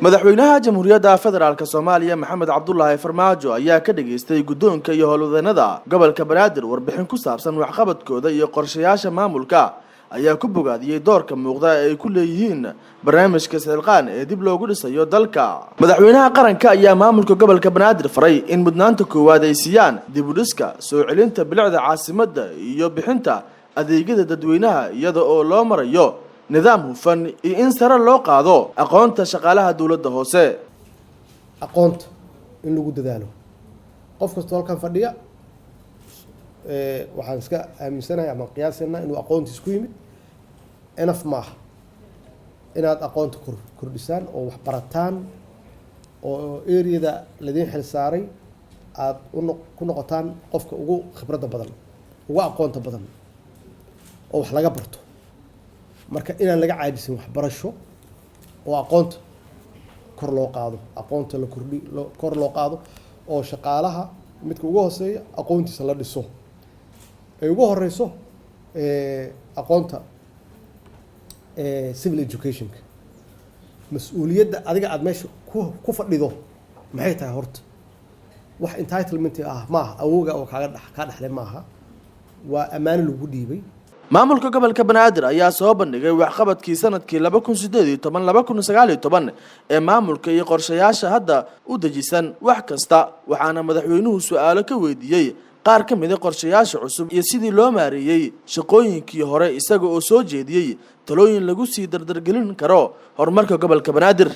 madaxweynaha jamhuuriyadda federaalka Soomaaliya Maxamed Cabdullaahi Farmaajo ayaa ka dhageystay guddoonka iyo howlwadeennada gobolka Banaadir warbixin ku saabsan waxqabadkooda iyo qorshayaasha maamulka ayaa ku bogaadiyay doorka muuqda ee ay ku leeyihiin barnaamijka Silqaan ee dib loogu dhisayo dalka. Madaxweynaha qaranka ayaa maamulka gobolka Banaadir faray in mudnaanta koowaad ay siiyaan dib u dhiska soo celinta bilicda caasimadda iyo bixinta adeegyada dadweynaha iyada oo loo marayo nidaam hufan iyo in sare loo qaado aqoonta shaqaalaha dawladda hoose. aqoonta in lagu dadaalo qof kasta halkan fadhiya waxaan iska aaminsanahay ama qiyaasina inuu aqoontiis ku yimid enough maaha inaad aqoonta kordhisaan oo wax barataan oo areada ladin xil saaray aad ku noqotaan qofka ugu khibradda badan ugu aqoonta badan oo wax laga barto marka inaan laga caajisin waxbarasho oo aqoonta kor loo qaado aqoonta la kordhi kor loo qaado oo shaqaalaha midka ugu hooseeya aqoontiisa la dhiso ay ugu horeyso aqoonta civil education mas'uuliyadda adiga aad meesha ku fadhido maxay tahay horta wax entitlement ah maaha awooga oo ka dhaxlay maaha waa ammaan lagu dhiibay. maamulka gobolka Banaadir ayaa soo bandhigay waxqabadkii sanadkii 2018-2019 ee maamulka iyo qorshayaasha hadda u dejisan wax kasta waxaana madaxweynuhu su'aalo ka weydiiyay qaar ka mid ah qorshayaasha cusub iyo sidii loo maareeyay shaqooyinkii hore isaga oo soo jeediyay talooyin lagu sii dardargelin karo horumarka gobolka Banaadir.